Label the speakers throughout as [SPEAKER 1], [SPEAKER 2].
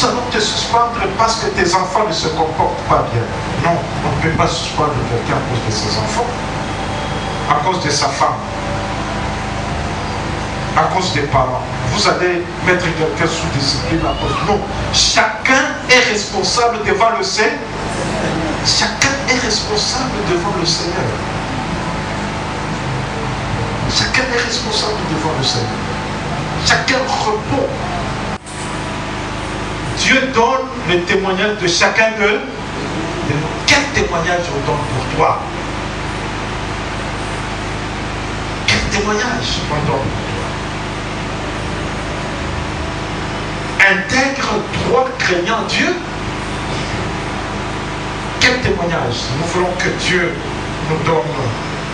[SPEAKER 1] nous allons te suspendre parce que tes enfants ne se comportent pas bien. Non, on ne peut pas suspendre quelqu'un à cause de ses enfants, à cause de sa femme, à cause des parents. Vous allez mettre quelqu'un sous discipline à cause. Non, chacun est responsable devant le Seigneur. Chacun est responsable devant le Seigneur. Chacun est responsable devant le Seigneur. Chacun répond. Dieu donne le témoignage de chacun d'eux. Quel témoignage on donne pour toi? Quel témoignage on donne pour toi? Intègre, droit, craignant Dieu. Quel témoignage? Nous voulons que Dieu nous donne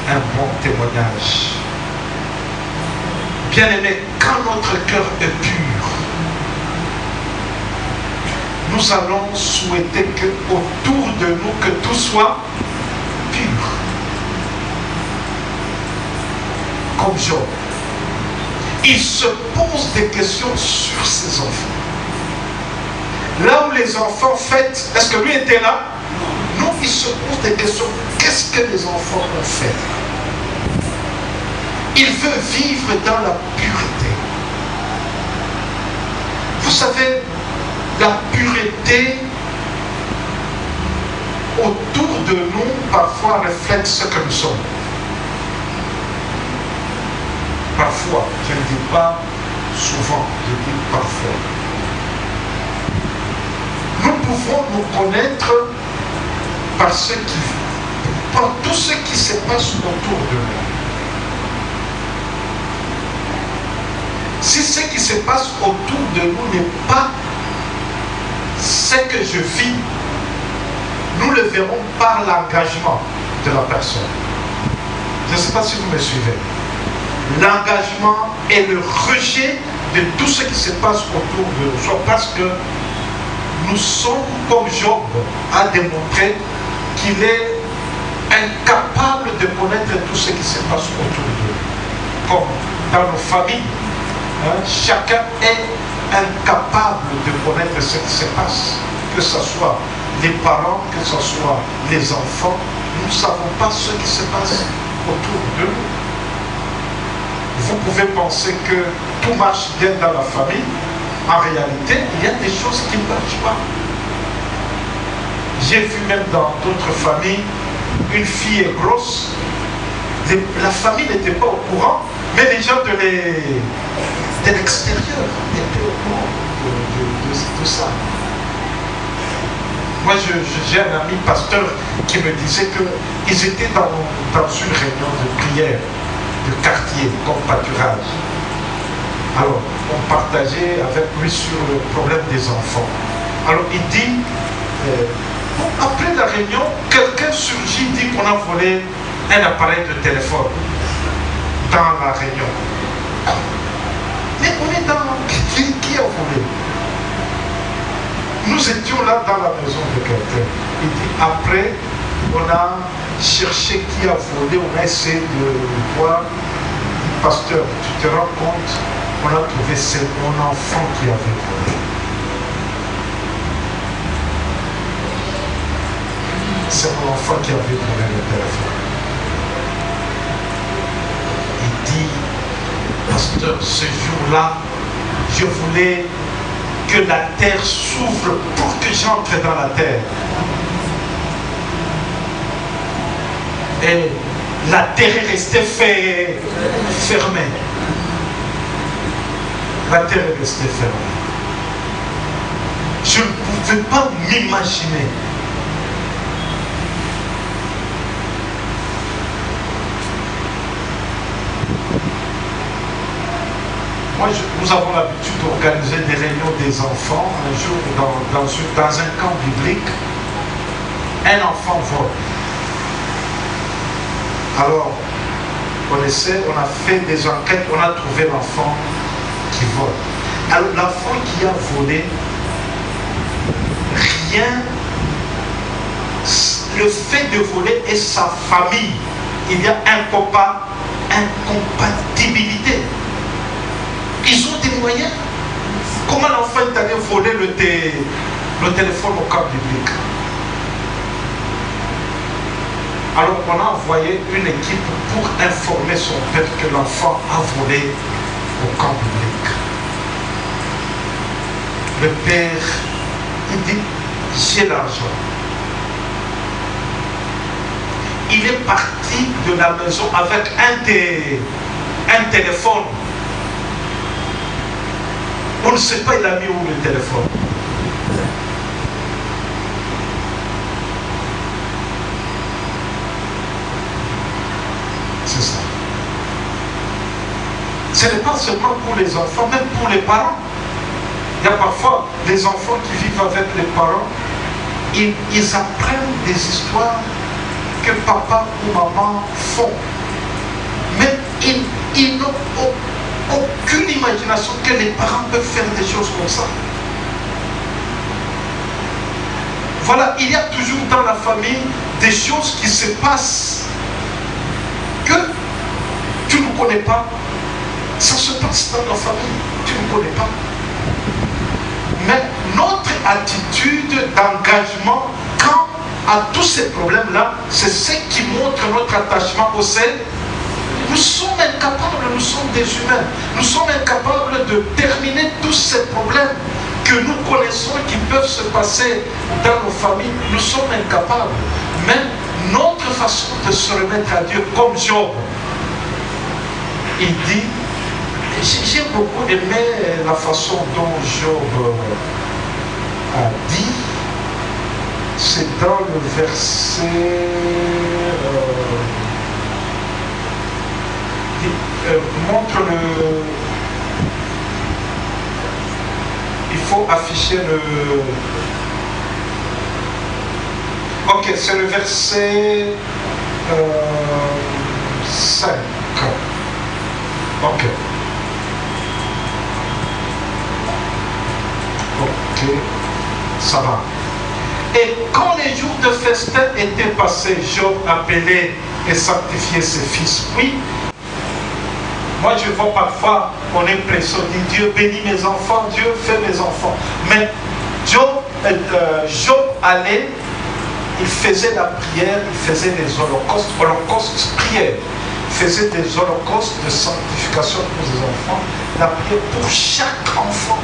[SPEAKER 1] un bon témoignage. Bien-aimés, quand notre cœur est pur, nous allons souhaiter que autour de nous, que tout soit pur. Comme Job. Il se pose des questions sur ses enfants. Là où les enfants fêtent, est-ce que lui était là? Non, il se pose des questions. Qu'est-ce que les enfants ont fait? Il veut vivre dans la pureté. Vous savez, la pureté autour de nous parfois reflète ce que nous sommes. Parfois, je ne dis pas souvent, je dis parfois. Nous pouvons nous connaître par tout ce qui se passe autour de nous. Si ce qui se passe autour de nous n'est pas ce que je vis, nous le verrons par l'engagement de la personne. Je ne sais pas si vous me suivez. L'engagement et le rejet de tout ce qui se passe autour de nous, soit parce que nous sommes, comme Job a démontré, qu'il est incapable de connaître tout ce qui se passe autour de nous. Comme dans nos familles, chacun est incapable de connaître ce qui se passe, que ce soit les parents, que ce soit les enfants. Nous ne savons pas ce qui se passe autour de nous. Vous pouvez penser que tout marche bien dans la famille. En réalité, il y a des choses qui ne marchent pas. J'ai vu même dans d'autres familles, une fille est grosse, la famille n'était pas au courant, mais les gens de l'extérieur étaient au courant de ça. Moi, j'ai un ami pasteur qui me disait qu'ils étaient dans une réunion de prière, de quartier, comme pâturage. Alors, on partageait avec lui sur le problème des enfants. Alors, il dit, après la réunion, quelqu'un surgit, dit qu'on a volé un appareil de téléphone dans la réunion. Mais on est dans... Qui a volé? Nous étions là dans la maison de quelqu'un. Il dit, après, on a cherché qui a volé, on a essayé de voir. Pasteur, tu te rends compte, on a trouvé c'est mon enfant qui avait volé. C'est mon enfant qui avait volé le téléphone. Il dit, pasteur, ce jour-là, je voulais que la terre s'ouvre pour que j'entre dans la terre. Et la terre est restée fermée. La terre est restée fermée. Je ne pouvais pas m'imaginer. Moi, nous avons l'habitude d'organiser des réunions des enfants. Un jour, dans un camp biblique, un enfant vole. Alors, on a fait des enquêtes, on a trouvé l'enfant qui vole. Alors, l'enfant qui a volé, rien, le fait de voler est sa famille. Il y a incompatibilité. Ils ont des moyens. Comment l'enfant est allé voler le téléphone au camp biblique? Alors on a envoyé une équipe pour informer son père que l'enfant a volé au camp biblique. Le père, il dit, j'ai l'argent. Il est parti de la maison avec un téléphone. On ne sait pas il a mis où le téléphone. C'est ça. Ce n'est pas seulement pour les enfants, même pour les parents. Il y a parfois des enfants qui vivent avec les parents, ils apprennent des histoires que papa ou maman font. Mais ils n'ont aucune imagination que les parents peuvent faire des choses comme ça. Voilà, il y a toujours dans la famille des choses qui se passent que tu ne connais pas. Ça se passe dans la famille, tu ne connais pas. Mais notre attitude d'engagement quant à tous ces problèmes-là, c'est ce qui montre notre attachement au Seigneur. Nous sommes incapables, nous sommes des humains. Nous sommes incapables de terminer tous ces problèmes que nous connaissons qui peuvent se passer dans nos familles. Nous sommes incapables. Mais notre façon de se remettre à Dieu, comme Job, il dit, j'ai beaucoup aimé la façon dont Job a dit, c'est dans le verset... montre le... Il faut afficher le... Ok, c'est le verset 5. Ok. Ok, ça va. Et quand les jours de festin étaient passés, Job appelait et sanctifiait ses fils. Oui. Moi, je vois parfois, on est pressé, on dit Dieu bénit mes enfants, Dieu fait mes enfants. Mais Job allait, il faisait la prière, il faisait des holocaustes, prière. Il faisait des holocaustes de sanctification pour ses enfants, la prière pour chaque enfant.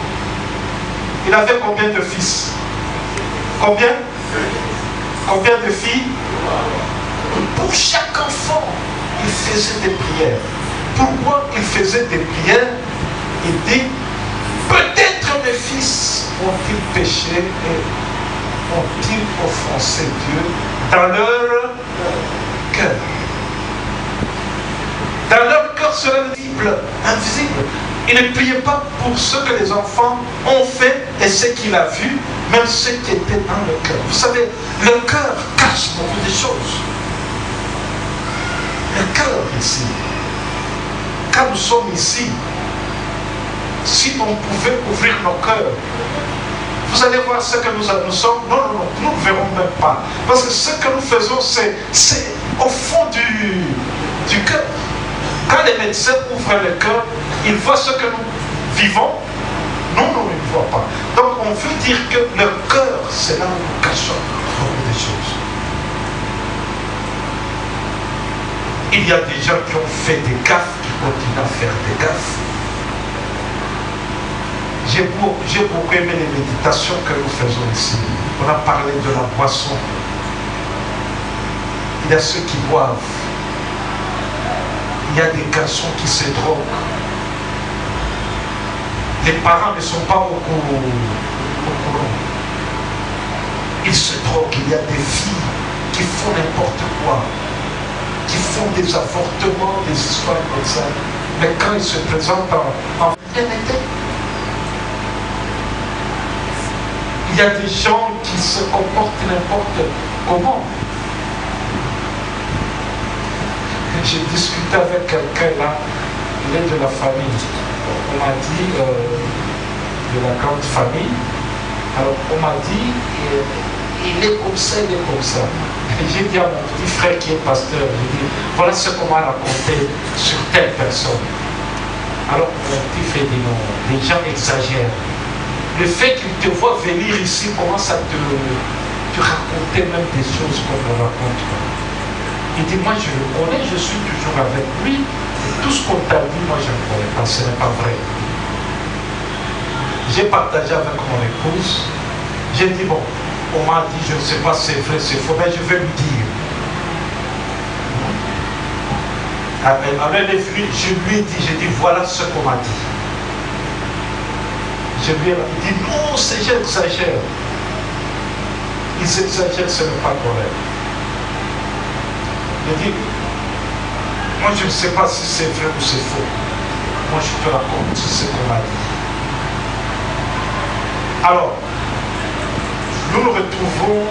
[SPEAKER 1] Il avait combien de fils? Combien? Combien de filles? Pour chaque enfant, il faisait des prières. Pourquoi il faisait des prières? Il dit, peut-être mes fils ont-ils péché et ont-ils offensé Dieu dans leur cœur. Dans leur cœur serait invisible. Il ne priait pas pour ce que les enfants ont fait et ce qu'il a vu, même ce qui était dans le cœur. Vous savez, le cœur cache beaucoup de choses. Le cœur ici. Quand nous sommes ici, si on pouvait ouvrir nos cœurs, vous allez voir ce que nous sommes. Non, nous ne verrons même pas. Parce que ce que nous faisons, c'est au fond du cœur. Quand les médecins ouvrent le cœur, ils voient ce que nous vivons. Nous ne le voient pas. Donc on veut dire que le cœur, c'est là où nous cachons beaucoup de choses. Il y a des gens qui ont fait des gaffes, qui continuent à faire des gaffes. J'ai beaucoup aimé les méditations que nous faisons ici. On a parlé de la boisson. Il y a ceux qui boivent. Il y a des garçons qui se droguent. Les parents ne sont pas au courant. Ils se droguent. Il y a des filles qui font n'importe quoi, qui font des avortements, des histoires comme ça. Mais quand ils se présentent en vérité, il y a des gens qui se comportent n'importe comment. J'ai discuté avec quelqu'un là, il est de la famille. On m'a dit, de la grande famille. Alors on m'a dit, il est comme ça, il est comme ça. J'ai dit à mon petit frère qui est pasteur, j'ai dit, voilà ce qu'on m'a raconté sur telle personne. Alors mon petit frère dit non, les gens exagèrent. Le fait qu'il te voit venir ici commence à te raconter même des choses qu'on ne raconte pas. Il dit, moi je le connais, je suis toujours avec lui. Et tout ce qu'on t'a dit, moi je ne connais pas, ce n'est pas vrai. J'ai partagé avec mon épouse. J'ai dit, bon, on m'a dit, je ne sais pas si c'est vrai, c'est faux, mais je vais lui dire. Alors elle est venue, je lui ai dit, j'ai dit, voilà ce qu'on m'a dit. Je lui ai dit, non, j'exagère. Il s'exagère, ce n'est pas correct. Il dit, moi je ne sais pas si c'est vrai ou c'est faux. Moi je te raconte ce qu'on m'a dit. Alors, nous nous retrouvons,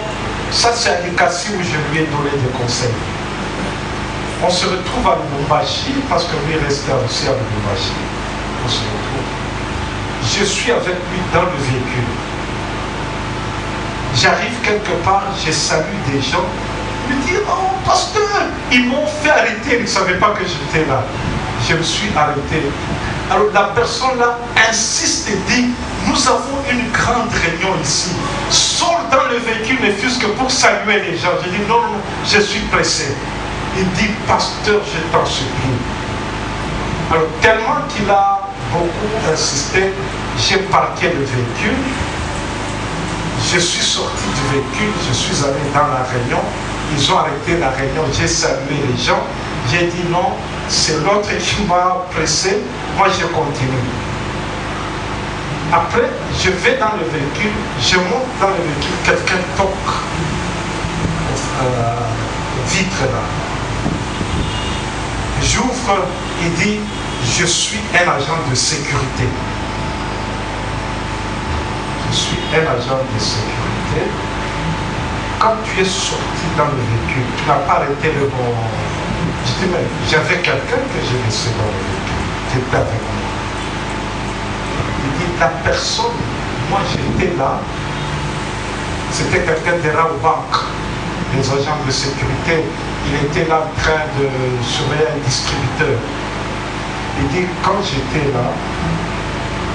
[SPEAKER 1] ça c'est à Likasi où je lui ai donné des conseils. On se retrouve à Lubumbashi, parce que lui restait aussi à Lubumbashi. On se retrouve. Je suis avec lui dans le véhicule. J'arrive quelque part, je salue des gens. Il me dit, oh pasteur, ils m'ont fait arrêter, ils ne savaient pas que j'étais là. Je me suis arrêté. Alors la personne là insiste et dit, nous avons une grande réunion ici. Sors dans le véhicule, ne fût-ce que pour saluer les gens. Je dis, non, non, je suis pressé. Il dit, pasteur, je t'en supplie. Alors tellement qu'il a beaucoup insisté, j'ai parqué le véhicule. Je suis sorti du véhicule, je suis allé dans la réunion. Ils ont arrêté la réunion, j'ai salué les gens. J'ai dit non, c'est l'autre qui m'a pressé, moi je continue. Après, je vais dans le véhicule, je monte dans le véhicule, quelqu'un toque vitre là. J'ouvre, il dit, je suis un agent de sécurité. Je suis un agent de sécurité. Quand tu es sorti dans le véhicule, tu n'as pas arrêté le bon. Je dis, mais j'avais quelqu'un que j'ai laissé dans le véhicule, qui était avec moi. Il dit, la personne, moi j'étais là, c'était quelqu'un de Raobank, les agents de sécurité. Il était là en train de surveiller un distributeur. Il dit, quand j'étais là,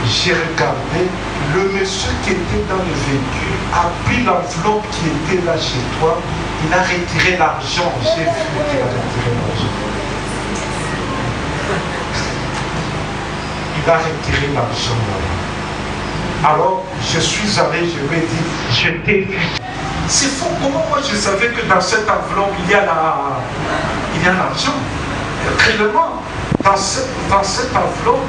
[SPEAKER 1] j'ai regardé, le monsieur qui était dans le véhicule a pris l'enveloppe qui était là chez toi, il a retiré l'argent, j'ai vu qu'il a retiré l'argent. Il a retiré l'argent là. Alors, je suis allé, je lui ai dit, je t'ai vu. C'est faux, comment moi je savais que dans cette enveloppe, il y a l'argent. Réellement, dans cette enveloppe,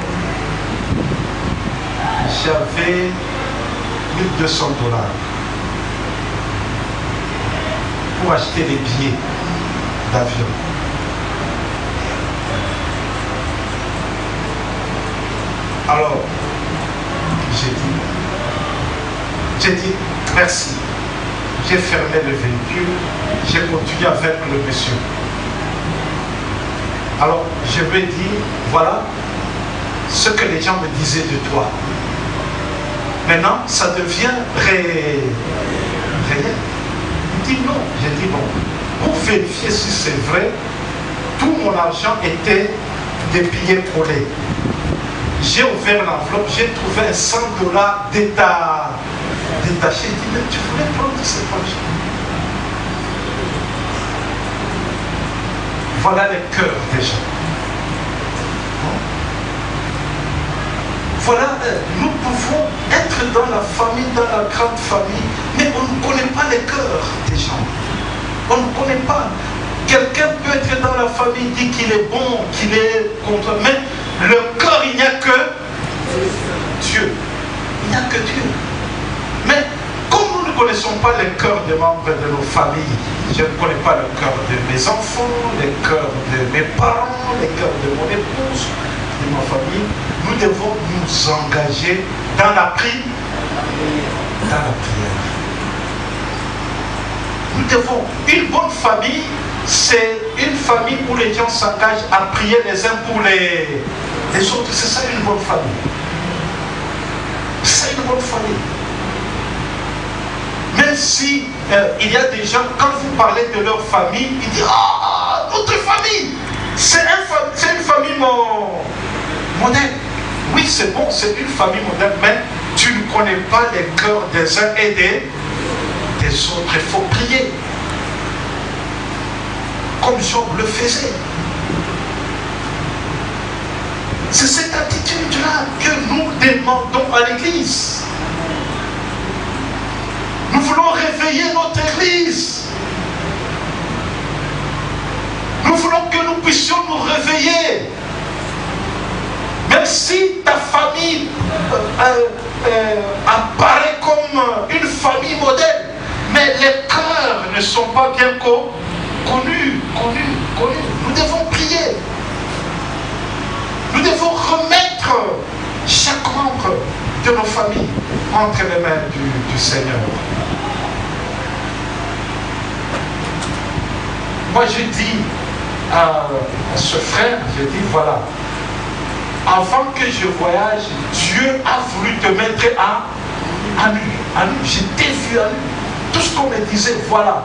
[SPEAKER 1] j'avais 1200 $ pour acheter les billets d'avion. Alors, j'ai dit merci. J'ai fermé le véhicule, j'ai continué avec le monsieur. Alors, je lui ai dit, voilà ce que les gens me disaient de toi. Maintenant, ça devient réel. Il dit non. J'ai dit bon. Pour vérifier si c'est vrai, tout mon argent était des billets collés. J'ai ouvert l'enveloppe, j'ai trouvé 100 $ détachés. Il dit, mais tu voulais prendre cet argent. Voilà les cœurs des gens. Voilà, nous pouvons être dans la famille, dans la grande famille, mais on ne connaît pas les cœurs des gens. On ne connaît pas. Quelqu'un peut être dans la famille, dit qu'il est bon, qu'il est contre, mais le cœur, il n'y a que Dieu. Il n'y a que Dieu. Mais comme nous ne connaissons pas les cœurs des membres de nos familles, je ne connais pas le cœur de mes enfants, les cœurs de mes parents, les cœurs de mon épouse, de ma famille, nous devons nous engager dans la prière. Nous devons, une bonne famille, c'est une famille où les gens s'engagent à prier les uns pour les autres. C'est ça une bonne famille. C'est une bonne famille. Même si il y a des gens, quand vous parlez de leur famille, ils disent, ah, notre famille, c'est une famille moderne. Oui, c'est bon, c'est une famille moderne, mais tu ne connaît pas les cœurs des uns et des autres. Il faut prier. Comme Job le faisait. C'est cette attitude-là que nous demandons à l'Église. Nous voulons réveiller notre Église. Nous voulons que nous puissions nous réveiller. Même si ta famille apparaît comme une famille modèle, mais les cœurs ne sont pas bien connus. Nous devons prier. Nous devons remettre chaque membre de nos familles entre les mains du Seigneur. Moi, je dis à ce frère, je dis voilà, avant que je voyage, Dieu a voulu te mettre à nu. Je t'ai vu à nu. Tout ce qu'on me disait, voilà.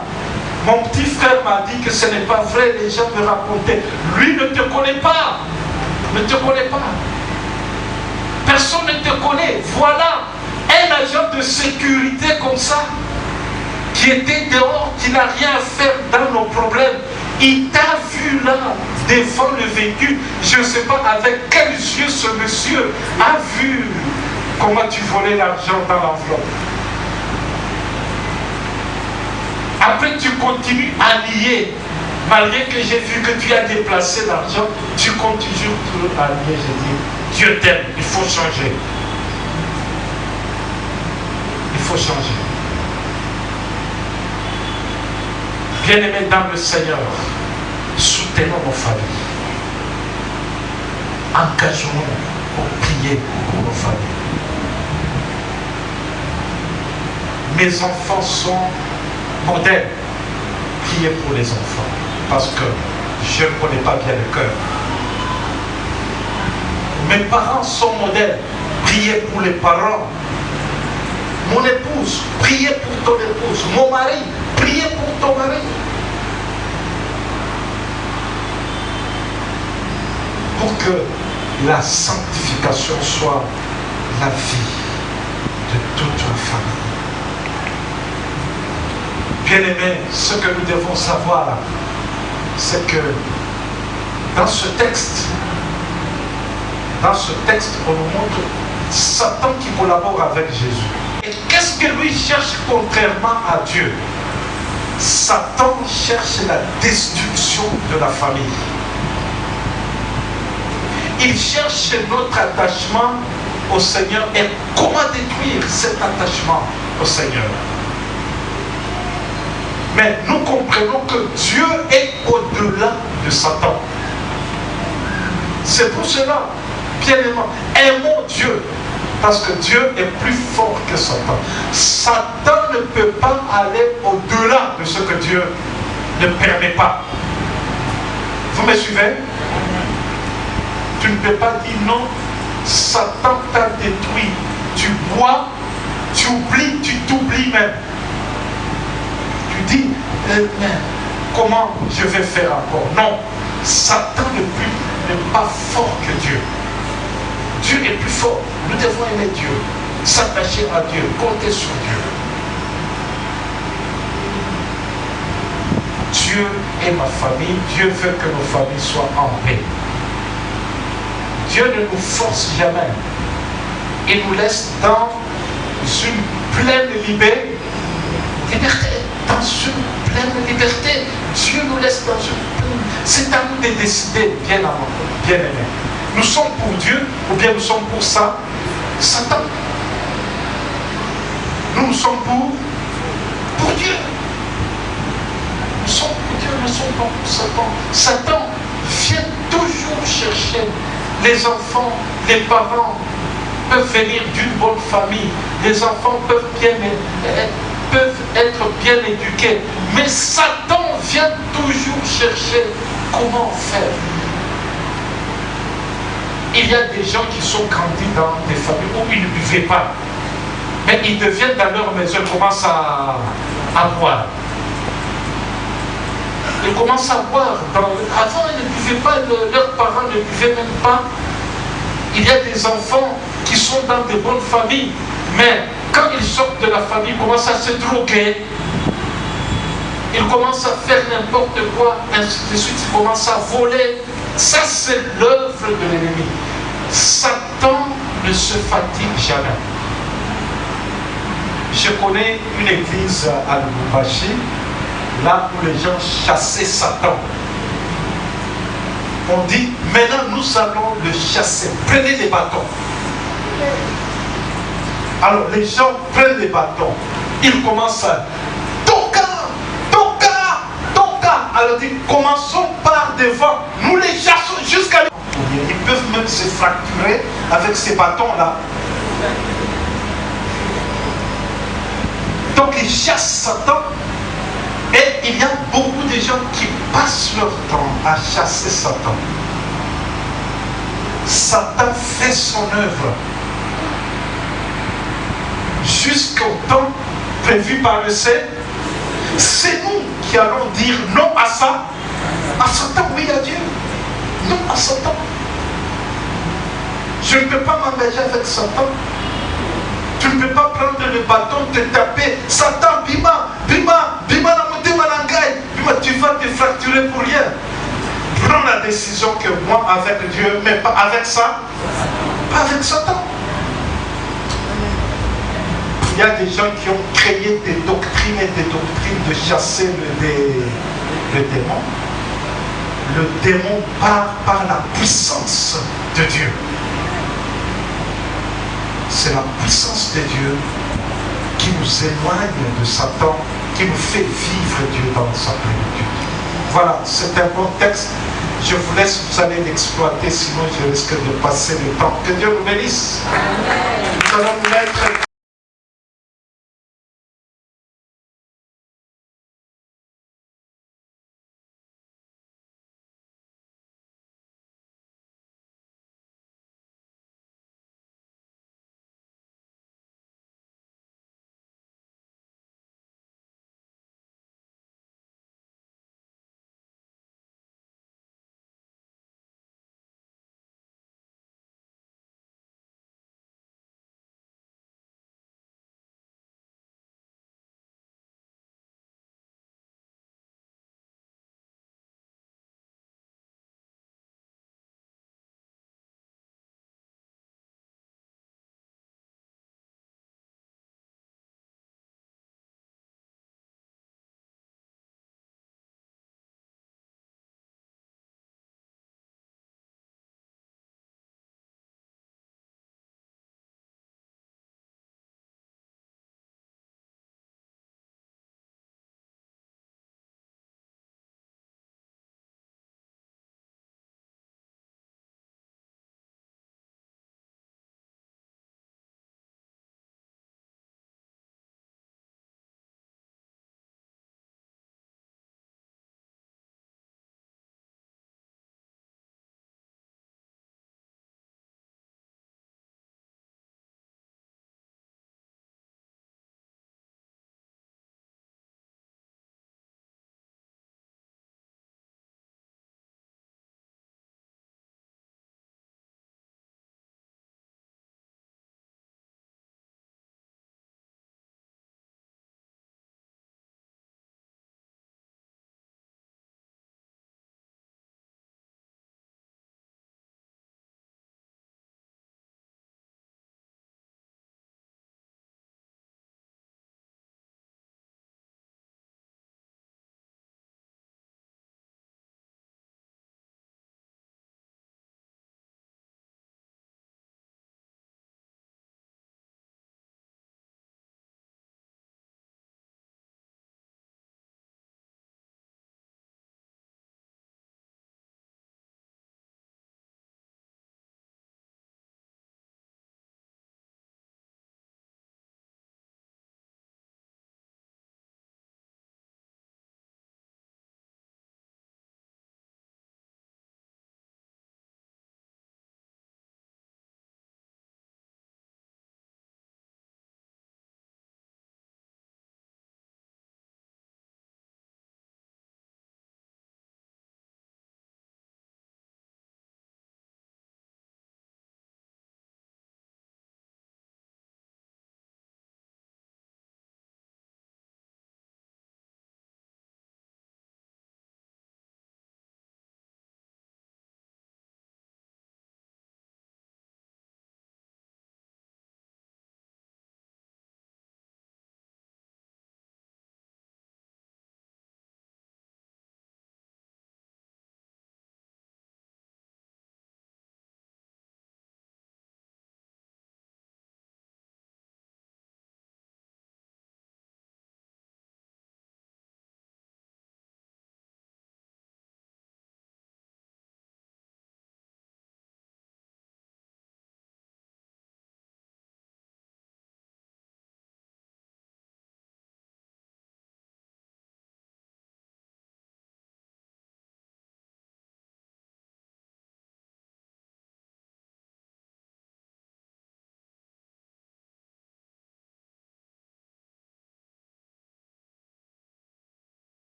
[SPEAKER 1] Mon petit frère m'a dit que ce n'est pas vrai, les gens me racontaient. Lui ne te connaît pas. Ne te connaît pas. Personne ne te connaît. Voilà un agent de sécurité comme ça, qui était dehors, qui n'a rien à faire dans nos problèmes. Il t'a vu là, devant le véhicule. Je ne sais pas avec quels yeux ce monsieur a vu comment tu volais l'argent dans l'enveloppe. Après, tu continues à nier. Malgré que j'ai vu que tu as déplacé l'argent, tu continues toujours à nier. Je dis, Dieu t'aime, il faut changer. Il faut changer. Bien-aimés dans le Seigneur, soutenons nos familles. Engageons-nous pour prier pour nos familles. Mes enfants sont modèles. Priez pour les enfants. Parce que je ne connais pas bien le cœur. Mes parents sont modèles. Priez pour les parents. Mon épouse, priez pour ton épouse. Mon mari, priez pour ton mari. Pour que la sanctification soit la vie de toute la famille. Bien-aimés, ce que nous devons savoir, c'est que dans ce texte, on nous montre Satan qui collabore avec Jésus. Et qu'est-ce que lui cherche contrairement à Dieu? Satan cherche la destruction de la famille. Il cherche notre attachement au Seigneur et comment détruire cet attachement au Seigneur. Mais nous comprenons que Dieu est au-delà de Satan. C'est pour cela, bien aimant, aimons Dieu. Parce que Dieu est plus fort que Satan. Satan ne peut pas aller au-delà de ce que Dieu ne permet pas. Vous me suivez? Tu ne peux pas dire non, Satan t'a détruit. Tu bois, tu oublies, tu t'oublies même. Tu dis, mais comment je vais faire encore? Non, Satan n'est pas fort que Dieu. Dieu est plus fort. Nous devons aimer Dieu, s'attacher à Dieu, compter sur Dieu. Dieu est ma famille. Dieu veut que nos familles soient en paix. Dieu ne nous force jamais. Il nous laisse dans une pleine liberté. Dans une pleine liberté. Dieu nous laisse dans une pleine... C'est à nous de décider, bien aimé. Nous sommes pour Dieu ou bien nous sommes pour ça, Satan. Nous sommes pour Dieu. Nous sommes pour Dieu, nous ne sommes pas pour Satan. Satan vient toujours chercher les enfants, les parents peuvent venir d'une bonne famille. Les enfants peuvent être bien éduqués. Mais Satan vient toujours chercher comment faire. Il y a des gens qui sont grandis dans des familles où ils ne buvaient pas. Mais ils deviennent dans leur maison, ils commencent à boire. Ils commencent à boire. Avant, ils ne buvaient pas, leurs parents ne buvaient même pas. Il y a des enfants qui sont dans de bonnes familles. Mais quand ils sortent de la famille, ils commencent à se droguer. Ils commencent à faire n'importe quoi, ainsi de suite. Ils commencent à voler. Ça, c'est l'œuvre de l'ennemi. Satan ne se fatigue jamais. Je connais une église à Lubumbashi, là où les gens chassaient Satan. On dit, maintenant nous allons le chasser. Prenez les bâtons. Alors les gens prennent les bâtons. Ils commencent à toka, toka, toka. Alors dit, commençons par devant. Nous les chassons jusqu'à... Ils peuvent même se fracturer avec ces bâtons-là. Donc ils chassent Satan. Et il y a beaucoup de gens qui passent leur temps à chasser Satan. Satan fait son œuvre jusqu'au temps prévu par le ciel. C'est nous qui allons dire non à ça, à Satan, oui à Dieu, non à Satan. Je ne peux pas m'engager avec Satan. Tu ne peux pas prendre le bâton, te taper. Satan, bima, bima, bima, bima, tu vas te fracturer pour rien. Prends la décision que moi, avec Dieu, mais pas avec ça, pas avec Satan. Il y a des gens qui ont créé des doctrines et des doctrines de chasser le démon. Le démon part par la puissance de Dieu. C'est la puissance de Dieu qui nous éloigne de Satan, qui nous fait vivre Dieu dans sa plénitude. Voilà, c'est un bon texte. Je vous laisse, vous allez l'exploiter, sinon je risque de passer le temps. Que Dieu nous bénisse. Nous allons nous mettre...